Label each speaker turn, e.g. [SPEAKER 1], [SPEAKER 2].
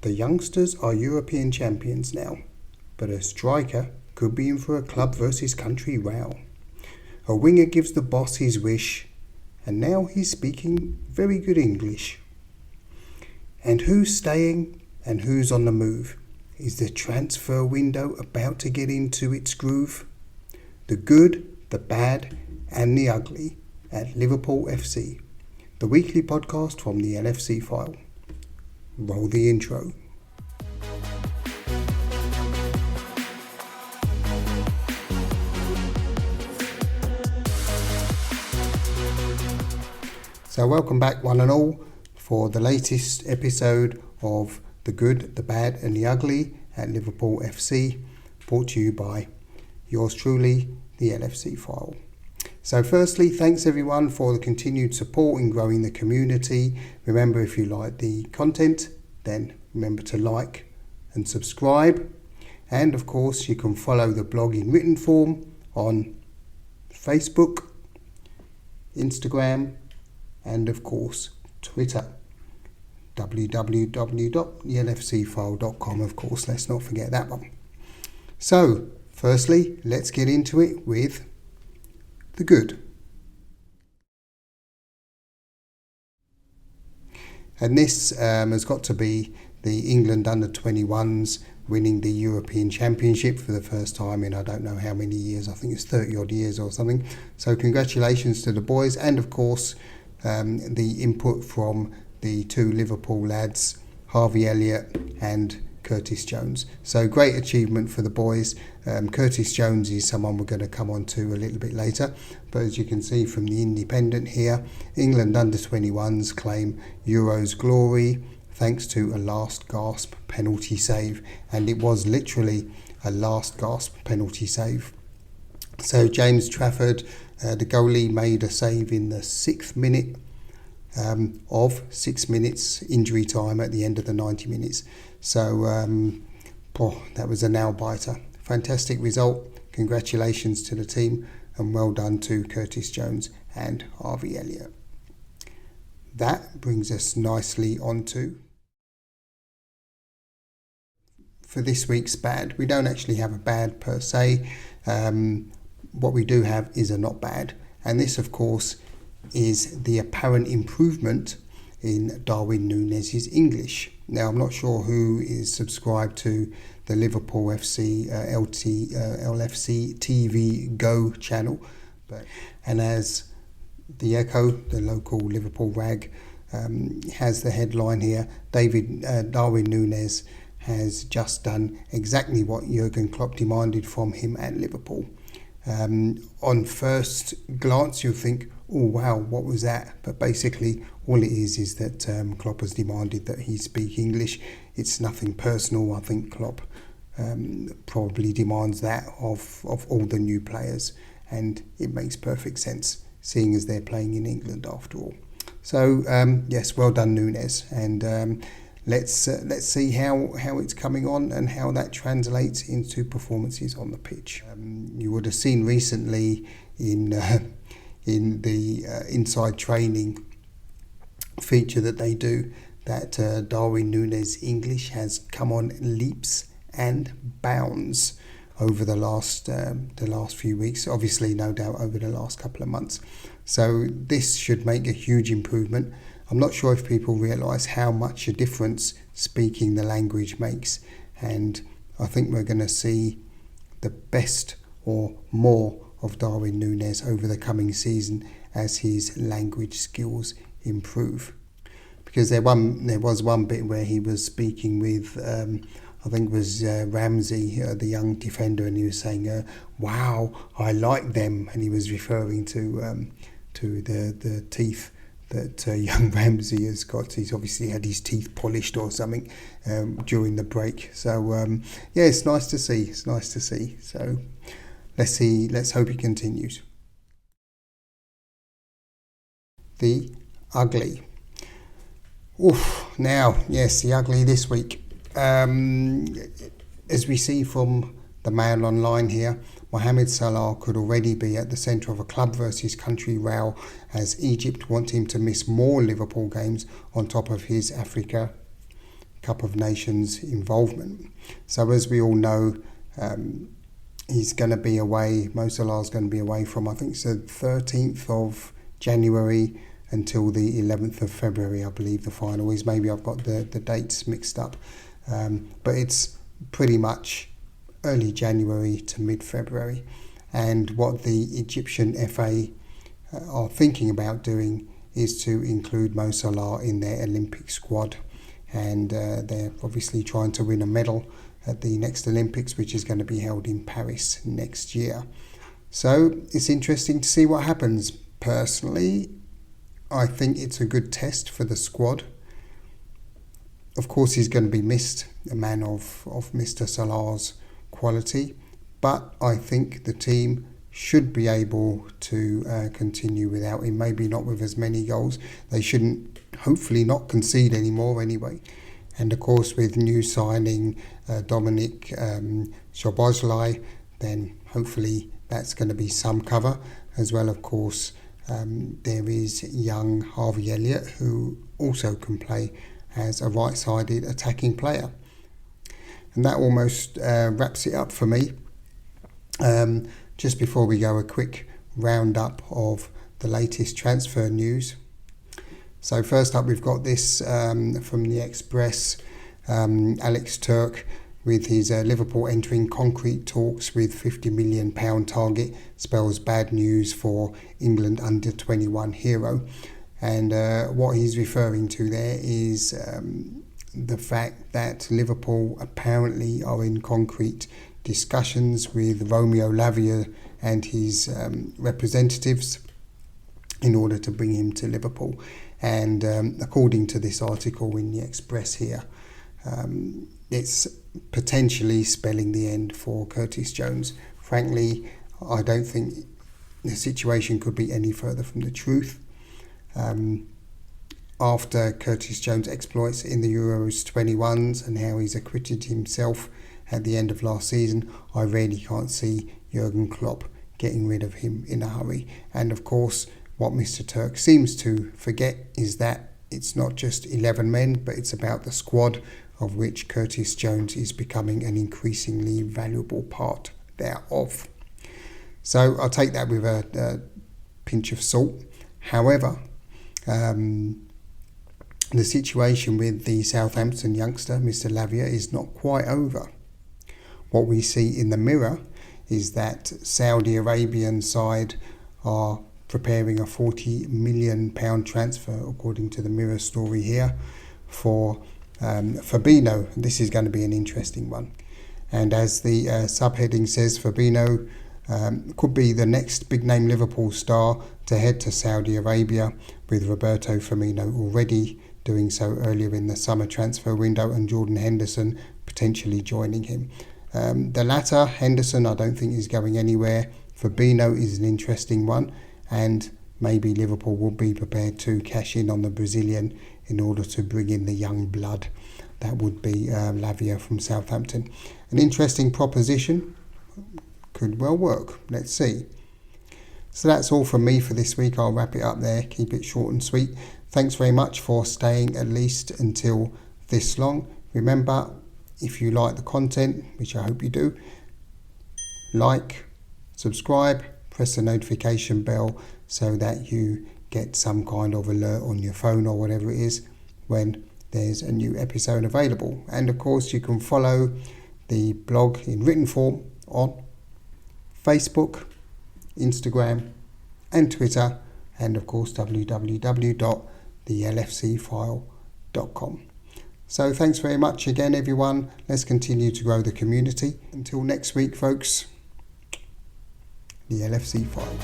[SPEAKER 1] The youngsters are European champions now, but a striker could be in for a club versus country row. A winger gives the boss his wish, and now he's speaking very good English. And who's staying and who's on the move? Is the transfer window about to get into its groove? The good, the bad, and the ugly at Liverpool FC. The weekly podcast from the LFC File. Roll the intro. So welcome back one and all for the latest episode of The Good, the Bad and the Ugly at Liverpool FC, brought to you by yours truly, the LFC File. So firstly, thanks everyone for the continued support in growing the community. Remember, if you like the content, then remember to like and subscribe. And of course, you can follow the blog in written form on Facebook, Instagram, and of course Twitter, www.thelfcfile.com. Of course, let's not forget that one. So firstly, let's get into it with the good. And this has got to be the England under-21s winning the European Championship for the first time in I don't know how many years. I think it's 30 odd years or something. So congratulations to the boys, and of course the input from the two Liverpool lads, Harvey Elliott and Curtis Jones. So great achievement for the boys. Curtis Jones is someone we're going to come on to a little bit later, but as you can see from the Independent here, England under-21s claim Euros glory thanks to a last gasp penalty save, and it was literally a last gasp penalty save. So James Trafford, the goalie, made a save in the 6th minute of 6 minutes injury time at the end of the 90 minutes. So that was a nail-biter. Fantastic result. Congratulations to the team, and well done to Curtis Jones and Harvey Elliott. That brings us nicely on to for this week's bad. We don't actually have a bad per se. What we do have is a not bad, and this of course is the apparent improvement in Darwin Nunez's English. Now I'm not sure who is subscribed to the Liverpool FC LFC TV Go channel, and as the Echo, the local Liverpool rag, has the headline here, Darwin Nunez has just done exactly what Jurgen Klopp demanded from him at Liverpool. On first glance you'll think, oh wow, what was that? But basically all it is that Klopp has demanded that he speak English. It's nothing personal. I think Klopp probably demands that of all the new players, and it makes perfect sense seeing as they're playing in England after all. So yes, well done Nunez, and let's see how it's coming on and how that translates into performances on the pitch. You would have seen recently in the inside training feature that they do that Darwin Nunez English has come on leaps and bounds over the last few weeks. Obviously, no doubt over the last couple of months. So this should make a huge improvement. I'm not sure if people realise how much a difference speaking the language makes, and I think we're going to see the best or more of Darwin Nunez over the coming season as his language skills improve. Because there was one bit where he was speaking with I think it was Ramsey, the young defender, and he was saying, "Wow, I like them," and he was referring to the teeth that young Ramsey has got. He's obviously had his teeth polished or something during the break. So yeah, it's nice to see. It's nice to see. So let's see. Let's hope he continues. The ugly. Oof. Now, yes, the ugly this week. As we see from the Mail Online here, Mohamed Salah could already be at the centre of a club versus country row as Egypt want him to miss more Liverpool games on top of his Africa Cup of Nations involvement. So as we all know, he's going to be away, Mo Salah's going to be away from, I think it's the 13th of January until the 11th of February, I believe the final is. Maybe I've got the dates mixed up. But it's pretty much early January to mid-February. And what the Egyptian FA are thinking about doing is to include Mo Salah in their Olympic squad. And they're obviously trying to win a medal at the next Olympics, which is going to be held in Paris next year. So it's interesting to see what happens. Personally, I think it's a good test for the squad. Of course, he's going to be missed, a man of Mr. Salah's quality, but I think the team should be able to continue without him, maybe not with as many goals. They shouldn't, hopefully not concede anymore anyway. And of course, with new signing Dominic Szoboszlai, then hopefully that's going to be some cover. As well, of course, there is young Harvey Elliott, who also can play as a right-sided attacking player. And that almost wraps it up for me. Just before we go, a quick roundup of the latest transfer news. So first up, we've got this from the Express. Alex Turk, with his Liverpool entering concrete talks with £50 million target, spells bad news for England under-21 hero. And what he's referring to there is the fact that Liverpool apparently are in concrete discussions with Romeo Lavia and his representatives in order to bring him to Liverpool. And according to this article in the Express here, it's potentially spelling the end for Curtis Jones. Frankly, I don't think the situation could be any further from the truth. After Curtis Jones' exploits in the Euros 21s and how he's acquitted himself at the end of last season, I really can't see Jurgen Klopp getting rid of him in a hurry. And of course, what Mr. Turk seems to forget is that it's not just 11 men, but it's about the squad, of which Curtis Jones is becoming an increasingly valuable part thereof. So I'll take that with a pinch of salt. However, the situation with the Southampton youngster, Mr. Lavia, is not quite over. What we see in the Mirror is that Saudi Arabian side are preparing a £40 million transfer, according to the Mirror story here, for Fabinho. This is going to be an interesting one. And as the subheading says, Fabinho could be the next big-name Liverpool star to head to Saudi Arabia, with Roberto Firmino already doing so earlier in the summer transfer window and Jordan Henderson potentially joining him. The latter, Henderson, I don't think is going anywhere. Fabinho is an interesting one, and maybe Liverpool will be prepared to cash in on the Brazilian in order to bring in the young blood. That would be Lavia from Southampton. An interesting proposition. Could well work. Let's see. So that's all from me for this week. I'll wrap it up there. Keep it short and sweet. Thanks very much for staying at least until this long. Remember, if you like the content, which I hope you do, like, subscribe, press the notification bell so that you get some kind of alert on your phone or whatever it is when there's a new episode available. And of course, you can follow the blog in written form on Facebook, Instagram and Twitter, and of course www.thelfcfile.com. So thanks very much again, everyone. Let's continue to grow the community. Until next week, folks, the LFC File.